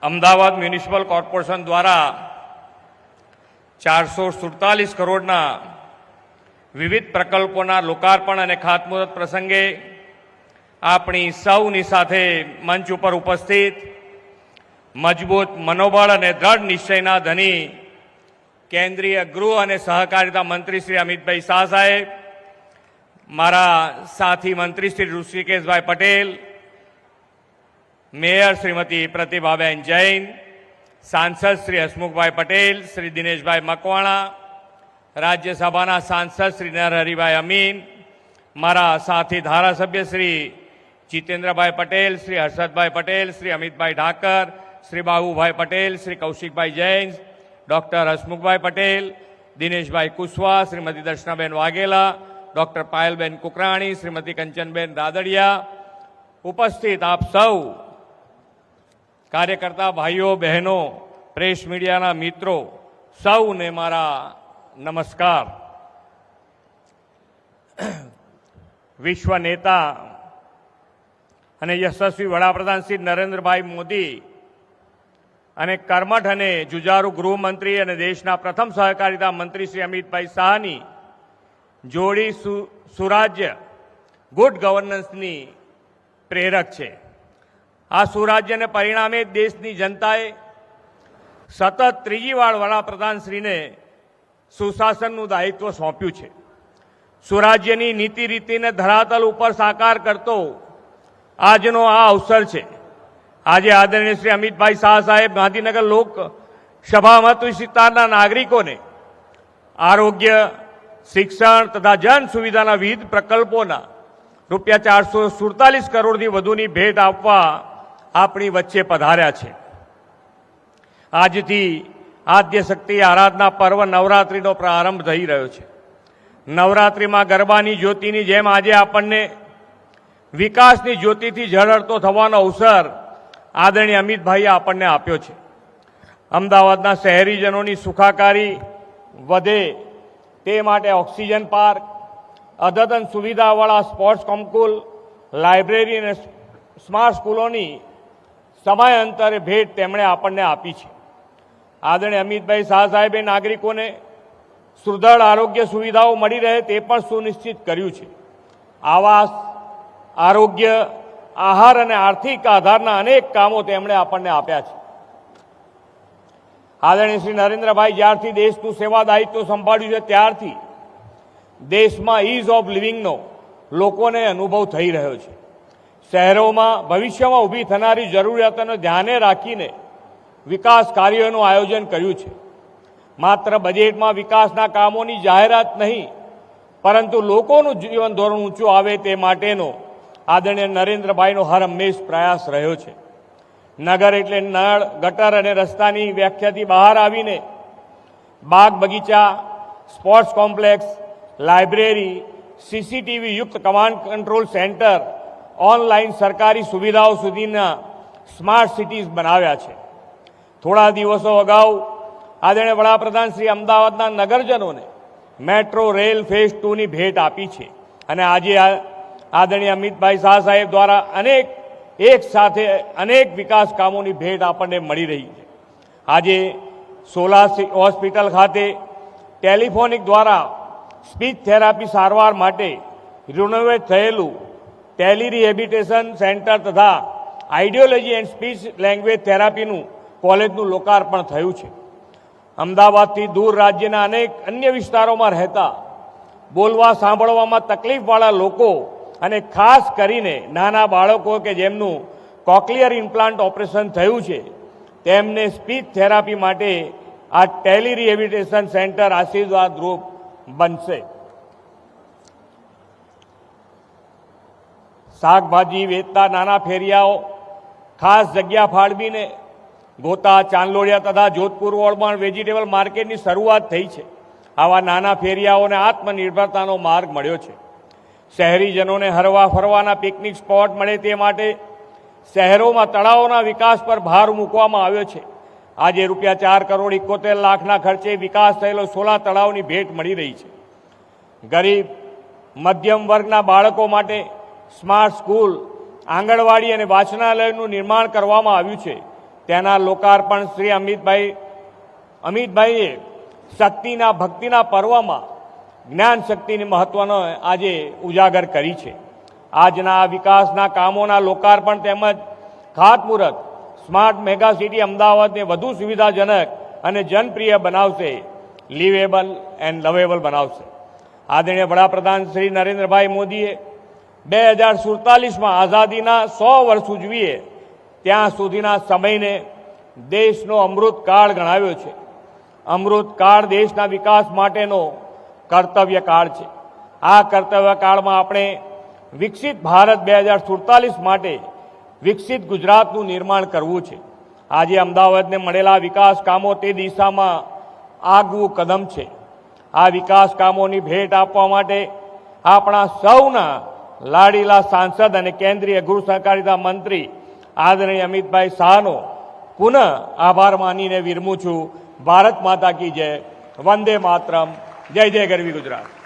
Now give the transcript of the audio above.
Ahmedabad municipal corporation દ્વારા 447 કરોડના વિવિધ પ્રકલ્પોના લોકાર્પણ અને ખાતમુહૂર્ત પ્રસંગે આપણી સૌની સાથે મંચ ઉપર ઉપસ્થિત મજબૂત મનોબળ અને દ્રઢ નિશ્ચયના ધની કેન્દ્રીય ગૃહ અને સહકારિતા મંત્રી શ્રી અમિતભાઈ શાહ સાહેબ, મારા સાથી મંત્રી શ્રી ઋષિકેશભાઈ પટેલ, મેયર શ્રીમતી પ્રતિભાબેન જૈન, સાંસદ શ્રી હસમુખભાઈ પટેલ, શ્રી દિનેશભાઈ મકવાણા, રાજ્યસભાના સાંસદ શ્રી નરહરિભાઈ અમીન, મારા સાથી ધારાસભ્ય શ્રી જીતેન્દ્રભાઈ પટેલ, શ્રી હર્ષદભાઈ પટેલ, શ્રી અમિતભાઈ ઠાકર, શ્રી બાબુભાઈ પટેલ, શ્રી કૌશિકભાઈ જૈન, ડૉક્ટર હસમુખભાઈ પટેલ, દિનેશભાઈ કુશવાહ, શ્રીમતી દર્શનાબેન વાઘેલા, ડૉક્ટર પાયલબેન કુકરાણી, શ્રીમતી કંચનબેન રાદડિયા, ઉપસ્થિત આપ સૌ કાર્યકર્તા ભાઈઓ બહેનો, પ્રેસ મીડિયાના મિત્રો, સૌને મારા નમસ્કાર. વિશ્વ નેતા અને યશસ્વી વડાપ્રધાન શ્રી નરેન્દ્રભાઈ મોદી અને કર્મઠ અને જુજારુ ગૃહમંત્રી અને દેશના પ્રથમ સહકારિતા મંત્રી શ્રી અમિતભાઈ શાહની જોડી સુરાજ્ય ગુડ ગવર્નન્સની પ્રેરક છે. આ સુરાજ્યને પરિણામે દેશની જનતાએ સતત ત્રીજી વાર વડાપ્રધાનશ્રીને સુશાસનનું દાયિત્વ સોંપ્યું છે. સુરાજ્યની નીતિ રીતિને ધરાતલ ઉપર સાકાર કરતો આજનો આ અવસર છે. આજે આદરણીય શ્રી અમિતભાઈ શાહ સાહેબ ગાંધીનગર લોકસભા મત વિસ્તારના નાગરિકોને આરોગ્ય, શિક્ષણ તથા જન સુવિધાના વિવિધ પ્રકલ્પોના ₹447 કરોડથી વધુની ભેટ આપવા આપણી વચ્ચે પધાર્યા છે. આજથી આદ્ય શક્તિ આરાધના પર્વ નવરાત્રિનો પ્રારંભ થઈ રહ્યો છે. નવરાત્રિમાં ગરબાની જ્યોતિની જેમ આજે આપણને વિકાસની જ્યોતિથી ઝળહળતો થવાનો અવસર આદરણીય અમિતભાઈએ આપણને આપ્યો છે. અમદાવાદના શહેરીજનોની સુખાકારી વધે તે માટે ઓક્સિજન પાર્ક, અદ્યતન સુવિધાવાળા સ્પોર્ટ્સ કોમ્પ્લેક્સ, લાઇબ્રેરી અને સ્માર્ટ સ્કૂલોની સમયાંતરે ભેટ તેમણે આપણને આપી છે. આદરણીય અમિતભાઈ શાહ સાહેબે નાગરિકોને સુદૃઢ આરોગ્ય સુવિધાઓ મળી રહે તે પણ સુનિશ્ચિત કર્યું છે. આવાસ, આરોગ્ય, આહાર અને આર્થિક આધારના અનેક કામો તેમણે આપણને આપ્યા છે. આદરણીય શ્રી નરેન્દ્રભાઈ જ્યારથી દેશનું સેવા દાયિત્વ સંભાળ્યું છે ત્યારથી દેશમાં ઇઝ ઓફ લિવિંગનો લોકોને અનુભવ થઈ રહ્યો છે. શહેરોમાં ભવિષ્યમાં ઊભી થનારી જરૂરિયાતોને ધ્યાને રાખીને વિકાસ કાર્યોનું આયોજન કર્યું છે. માત્ર બજેટમાં વિકાસના કામોની જાહેરાત નહીં, પરંતુ લોકોનું જીવન ધોરણ ઊંચું આવે તે માટેનો આદરણીય નરેન્દ્રભાઈનો હર હંમેશ પ્રયાસ રહ્યો છે. નગર એટલે નળ, ગટર અને રસ્તાની વ્યાખ્યાથી બહાર આવીને બાગ બગીચા, સ્પોર્ટ્સ કોમ્પ્લેક્સ, લાઇબ્રેરી, સીસીટીવી યુક્ત કમાન્ડ કંટ્રોલ સેન્ટર, ઓનલાઈન સરકારી સુવિધાઓ સુધીના સ્માર્ટ સિટીઝ બનાવ્યા છે. થોડા દિવસો અગાઉ આદરણીય વડાપ્રધાન શ્રી અમદાવાદના નગરજનોને મેટ્રો રેલ ફેઝ 2ની ભેટ આપી છે અને આજે આદરણીય અમિતભાઈ શાહ સાહેબ દ્વારા એક સાથે અનેક વિકાસ કામોની ભેટ આપણને મળી રહી છે. આજે સોલા હોસ્પિટલ ખાતે ટેલિફોનિક દ્વારા સ્પીચ થેરાપી સારવાર માટે રિનોવેટ થયેલું ટેલિરિહેબિલિટેશન સેન્ટર તથા આઈડિયોલોજી એન્ડ સ્પીચ લેંગ્વેજ થેરાપીનું કોલેજનું લોકાર્પણ થયું છે. અમદાવાદથી દૂર રાજ્યના અનેક અન્ય વિસ્તારોમાં રહેતા બોલવા સાંભળવામાં તકલીફવાળા લોકો અને ખાસ કરીને નાના બાળકો કે જેમનું કોક્લિયર ઇમ્પ્લાન્ટ ઓપરેશન થયું છે તેમને સ્પીચ થેરાપી માટે આ ટેલિરિહેબિલિટેશન સેન્ટર આશીર્વાદરૂપ બનશે. શાકભાજી વેચતા નાના ફેરિયાઓ ખાસ જગ્યા ફાળવીને ગોતા, ચાંદલોડિયા તથા જોધપુર રોડમાં વેજીટેબલ માર્કેટની શરૂઆત થઈ છે. આવા નાના ફેરિયાઓને આત્મનિર્ભરતાનો માર્ગ મળ્યો છે. શહેરીજનોને હરવા ફરવાના પિકનિક સ્પોટ મળે તે માટે શહેરોમાં તળાવોના વિકાસ પર ભાર મૂકવામાં આવ્યો છે. આજે ₹4.71 કરોડ ખર્ચે વિકાસ થયેલો 16 તળાવની ભેટ મળી રહી છે. ગરીબ મધ્યમ વર્ગના બાળકો માટે સ્માર્ટ સ્કૂલ, આંગણવાડી અને વાચનાલયનું નિર્માણ કરવામાં આવ્યું છે. તેના લોકાર્પણ શ્રી અમિતભાઈએ શક્તિના ભક્તિના પર્વમાં જ્ઞાન શક્તિની મહત્વનો આજે ઉજાગર કરી છે. આજના વિકાસના કામોના લોકાર્પણ તેમજ ખાતમુહૂર્ત સ્માર્ટ મેગા સિટી અમદાવાદને વધુ સુવિધાજનક અને જનપ્રિય બનાવશે, લિવેબલ એન્ડ લવેબલ બનાવશે. આદરણીય વડાપ્રધાન શ્રી નરેન્દ્રભાઈ મોદીએ 2047માં આઝાદીના 100 વર્ષ ઉજવીએ ત્યાં સુધીના સમયને દેશનો અમૃતકાળ ગણાવ્યો છે. અમૃતકાળ દેશના વિકાસ માટેનો કર્તવ્યકાળ છે. આ કર્તવ્યકાળમાં આપણે વિકસિત ભારત 2047 માટે વિકસિત ગુજરાતનું નિર્માણ કરવું છે. આજે અમદાવાદને મળેલા વિકાસ કામો તે દિશામાં આગવું કદમ છે. આ વિકાસ કામોની ભેટ આપવા માટે આપણા સૌના લાડીલા સાંસદ અને કેન્દ્રીય ગૃહ સહકારિતા મંત્રી આદરણીય અમિતભાઈ શાહનો પુનઃ આભાર માનીને વિરમું છું. ભારત માતા કી જય. વંદે માતરમ. જય જય ગરવી ગુજરાત.